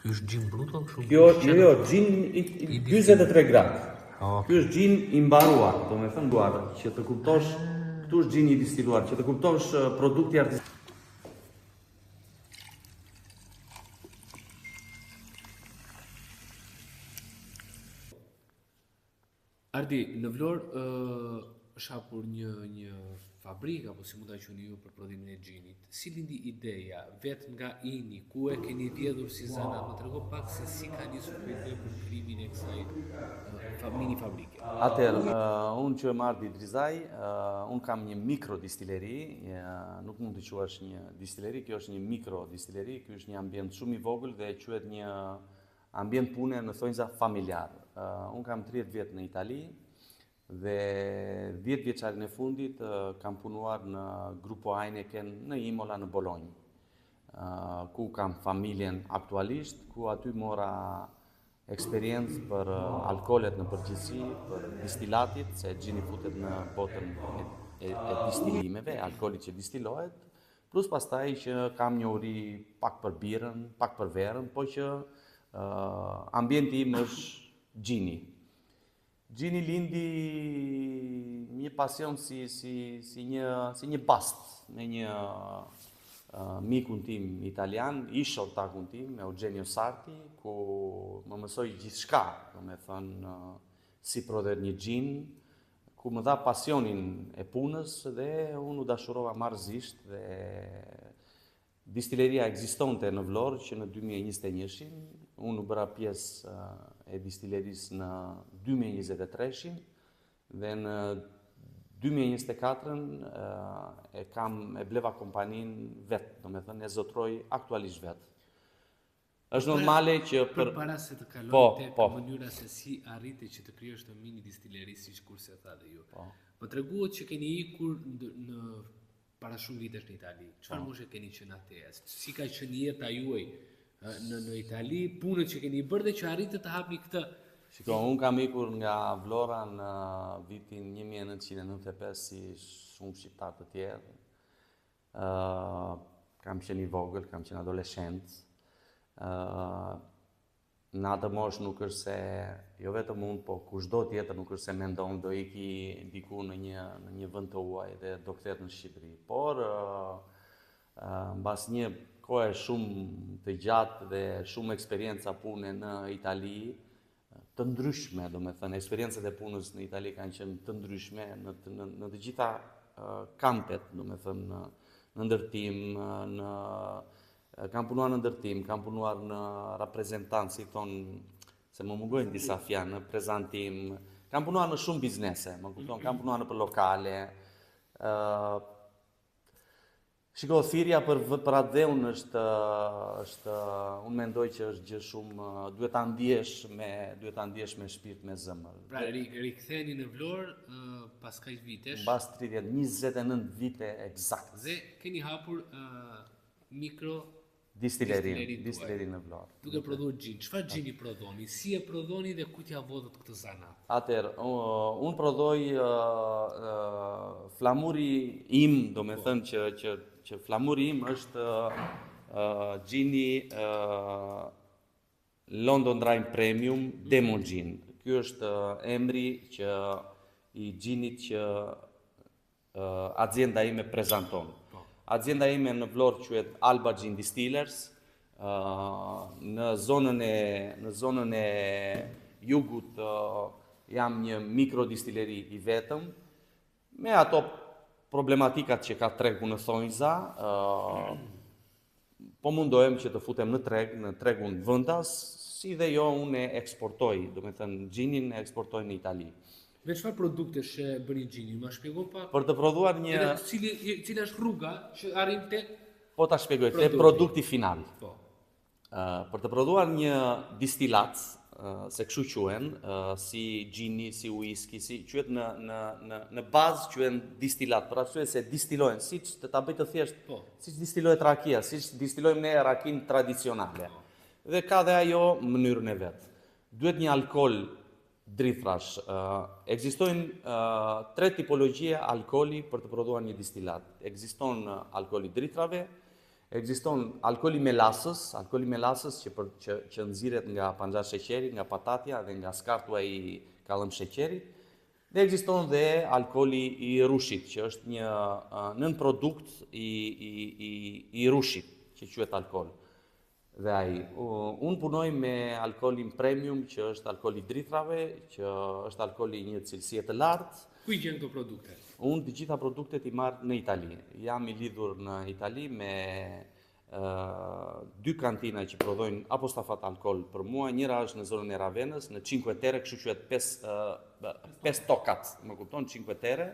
Ky është gjin bruto kështu? Jo, gjin 43 gradë. Ky është gjin i mbaruar, domethënë duar, që të kuptosh, këtu është gjin i distiluar, që të kuptosh produkti artistik. Ardi, në Vlorë është hapur një fabrikë, apo si mund ta quajni ju, për prodhimin e gjinit. Si lindi ideja, vetë nga ini, ku e keni vjedhur si zanat? Më trego pak se si ka nisur ky ide për krijimin e kësaj mini fabrike. Atëherë, unë që më Ardi Drizaj, unë kam një mikrodistilleri, nuk mund të quash një distilleri, kjo është një mikrodistilleri, ky është një ambient shumë i vogël dhe quhet një ambient pune në thonjza familjar. Unë kam 30 vjetë në Itali dhe 10 vjeçarin e fundit kam punuar në Grupo Heineken në Imola në Bolognë, ku kam familjen aktualisht, ku aty mora eksperiencë për alkoolet në përgjithësi, për distilatit, se gjini futet në botën e distilimeve, alkoolit që distilohet, plus pastaj që kam njohuri pak për birën, pak për verën, po që ambienti im është gjini. Gjini lindi një pasion si një bast me një mikun tim italian, ish ortakun tim, Eugenio Sarti, ku më mësoi gjithçka, domethënë si prodhet një gjin, ku më dha pasionin e punës dhe unë u dashurova marrëzisht dhe distileria ekzistonte në Vlorë që në 2021-shin, unë u bëra pjesë e distilerisë në 2023-shin dhe në 2024-ën e bleva kompaninë vetë, domethënë e zotroj aktualisht vetë. Është normale që para se të kaloj tek mënyra se si arriti që të krijosh një mini distileri siç kurse tha dhe ju. Më treguat që keni ikur në para shumë vitesh në Itali. Çfarë moshe keni qenë atje? Si ka qenë jeta juaj në Itali, punët që keni bërë dhe që arritët të hapni këtë? Shiko, unë kam ikur nga Vlora në vitin 1995 si shumë shqiptarë të tjerë. Kam qenë i vogël, kam qenë adoleshent. Në atë moshë nuk është se, jo vetëm unë, po kushdo tjetër nuk është se mendon do iki diku në një vend të huaj dhe do kthehet në Shqipëri. Por, mbas një kohë shumë të gjatë dhe shumë eksperjenca pune në Itali, të ndryshme, domethënë eksperiencat e punës në Itali kanë qenë të ndryshme në të gjitha kampet, domethënë në ndërtim, kam punuar në ndërtim, kam punuar në reprezentancë, si thonë, se më mungojnë disa fjanë, në prezantim, kam punuar në shumë biznese, më kupton, kam punuar në për lokale. Shiko, thirrja për atë dhe unë është, unë mendoj që është gjë shumë, duhet ta ndjesh me shpirt, me zemër. Pra, riktheheni në Vlorë pas kaq vitesh? Mbas 29 vite eksakt. Dhe keni hapur mikro Distilleri në Vlorë. Duke prodhuar gjin. Çfarë gjini prodhoni? Si e prodhoni dhe ku t'ia vodhët këtë zanat? Atëherë, unë prodhoj flamuri im, domethënë që flamuri im është gjini London Dry Premium Demo Gin. Ky është emri i gjinit që azienda ime prezanton. Azienda ime në Vlorë quhet Alba Gin Distillers, në zonën e jugut jam një mikrodistilleri i vetëm, me ato problematikat që ka tregu në thonjza, po mundohem që të futem në tregun vendas, si dhe jo unë e eksportoj, domethënë gjinin e eksportoj në Itali. Me çfarë produktesh e bëni gjinin? Ma shpjegon pak? Për të prodhuar një... Cila është rruga që arrim tek? Po ta shpjegoj, tek produkti final. Po. Për të prodhuar një distilat, se kështu quhen, si gjini, si whisky, si quhet në bazë quhen distilat, për arsye se distilohen, siç të ta bëj të thjesht, siç distilohet rakia, siç distilojmë ne rakin tradicionale. Dhe ka dhe ajo mënyrën e vet. Duhet një alkool drithrash. Ekzistojnë 3 tipologjie alkooli për të prodhuar një distilat. Ekziston alkooli drithrave, Ekziston alkooli melasës që nxirret nga panxha sheqeri, nga patatja dhe nga skartua i kallëm sheqerit. Dhe ekziston dhe alkooli i rushit, që është një nën produkt i rushit, që quhet alkool. Dhe ai, unë punoj me alkoolin premium, që është alkooli i drithrave, që është alkooli i një cilësie të lartë. Ku i gjen këto produkte? Unë të gjitha produktet i marr në Itali. Jam i lidhur në Itali me 2 kantina që prodhojnë apostafat alkool për mua. Njëra është në zonën e Ravenës, në Cinque Terre, kështu quhet 5 tokat, më kupton, Cinque Terre,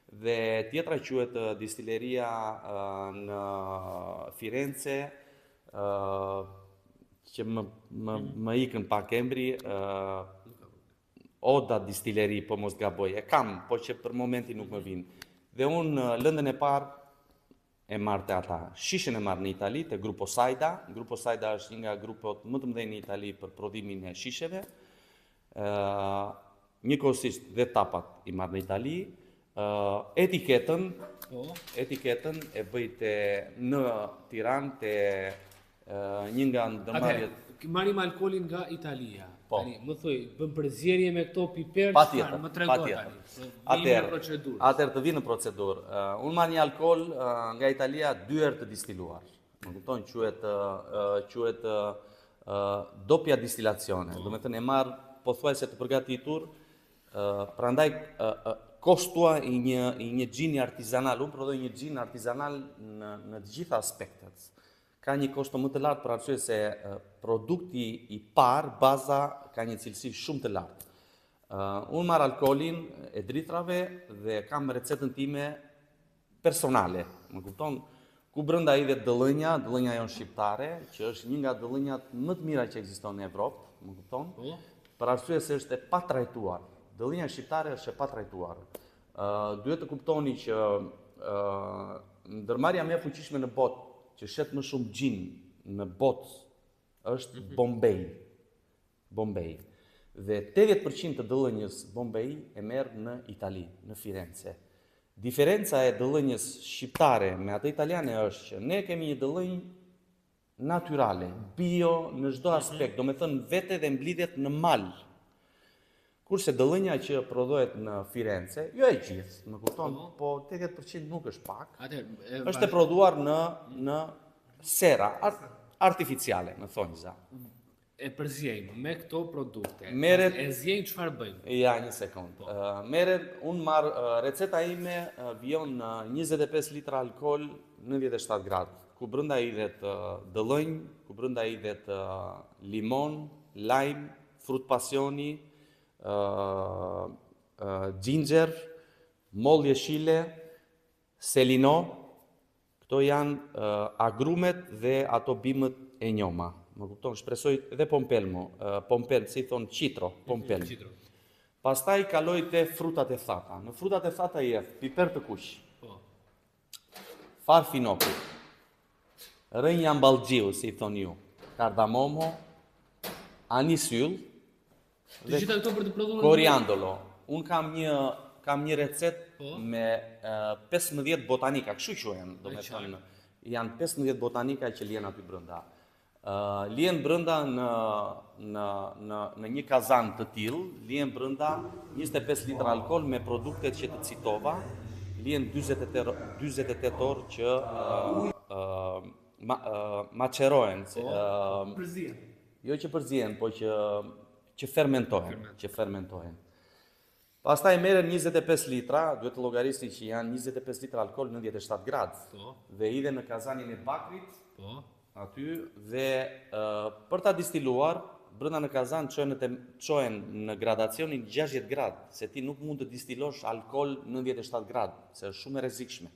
dhe tjetra quhet distilleria në Firenze, që më ikën pak emri, Oda Distilleri, po mos gaboj. E kam, po që për momentin nuk më vinë. Dhe unë lëndën e parë e marrë të ata. Shishen e marrë në Itali, të Gruppo Saida. Gruppo Saida është një nga grupot më të mëdhenj në Itali për prodhimin e shisheve. Njëkohësisht dhe tapat i marrë në Itali. Etiketën e bëjte në Tiranë të një nga ndërmarrjet. Marrim alkoolin nga Italia. Më thuj, bëm përzierje me këto piper, patjetër, më tregon tani. Atëherë të vinë në procedurë. Unë marr një alkool nga Italia 2 herë të distiluar. Më kupton, quhet doppia distillazione. Do të thënë e marr pothuajse të përgatitur, prandaj kostua i një gjini artizanal. Unë prodhoj një gjin artizanal në të gjitha aspektet. Ka një kosto më të lartë për arsye se produkti i parë, baza, ka një cilësi shumë të lartë. Unë marr alkoolin e drithrave dhe kam recetën time personale, më kupton, ku brenda i dhe dëllënja jonë shqiptare, që është një nga dëllënjat më të mira që ekziston në Evropë, më kupton, për arsye se është e patrajtuar. Dëllënja shqiptare është e patrajtuar. Duhet të kuptoni që ndërmarrja më e fuqishme në botë që shet më shumë gjin në botë është Bombay. Dhe 80% të dëllënjës Bombay e merr në Itali, në Firenze. Diferenca e dëllënjës shqiptare me atë italiane është që ne kemi një dëllënjë natyrale, bio në çdo aspekt, do me thënë vete dhe mblidhet në mal. Kurse dëllënja që prodhohet në Firenze, jo e gjithë, më kupton, po 80% nuk është pak, është e prodhuar në sera artificiale, në thonjza. E përzjejmë me këto produkte, e zjejmë çfarë bëjmë? Ja, një sekond. Unë marr receta ime vijon 25 litra alkool 97 gradë, ku brenda hidhet dëllënj, ku brenda hidhet limon, lajm, frut pasioni, ginger, moll jeshile, selino. Këto janë agrumet dhe ato bimët e njoma. Më kupton, shpresoj dhe pompelmo, si i thonë citro, pompelmo. Pastaj kaloj te frutat e thata. Në frutat e thata jep piper të kuq, far finoku, rënja mbalxhiu, si i thonë ju, kardamomo, anis yll, Të gjitha këto për të prodhuar koriandolo. Unë kam një recet me 15 botanika, kështu quhen, do me thënë, janë 15 botanika që lihen aty brenda. Lihen brenda në një kazan të tillë, lihen brenda 25 litra alkool me produktet që të citova, lihen 48 orë që macerohen. Jo që përzihen, po që fermentohen. Pastaj merren 25 litra, duhet të llogarisni që janë 25 litra alkool 97 gradë. Dhe hidhen në kazanin e bakrit, aty, dhe për ta distiluar, brenda në kazan çohen në gradacionin 60 gradë, se ti nuk mund të distilosh alkool 97 gradë, se është shumë e rrezikshme.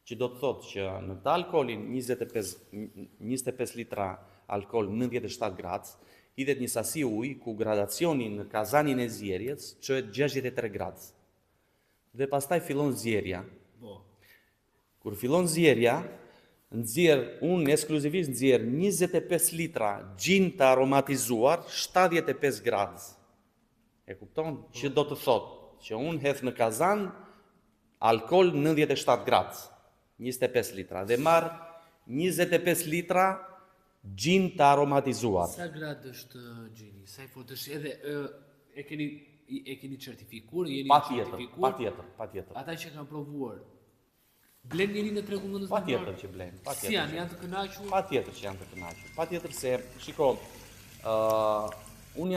Që do të thotë që në të alkoolin 25 litra alkool 97 gradë, hidhet një sasi ujë ku gradacioni në kazanin e zjerjes çohet 63 gradë. Dhe pastaj fillon zjerja. Kur fillon zjerja, unë ekskluzivisht nxjerr 25 litra gjin të aromatizuar 75 gradë. E kupton? Që do të thotë që unë hedh në kazan alkool 97 gradë, 25 litra, dhe marr 25 litra gjin të aromatizuar. Sa grad është gjini? Sa i fort është edhe e keni certifikuar, jeni certifikuar? Patjetër. Ata që kanë provuar. Blen njëri në tregun vendosur? Patjetër që blen. Si janë të kënaqur? Patjetër që janë të kënaqur. Patjetër se, shiko, unë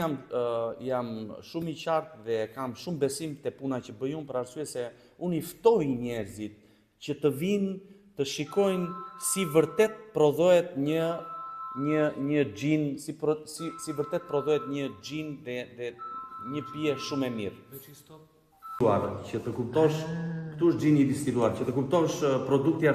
jam shumë i qartë dhe kam shumë besim te puna që bëj unë, për arsye se unë i ftoj njerëzit që të vinë të shikojnë si vërtet prodhohet një gjin, si vërtet prodhohet një gjin dhe një pije shumë e mirë. Që të kuptosh, këtu është gjini i distiluar, që të kuptosh produkti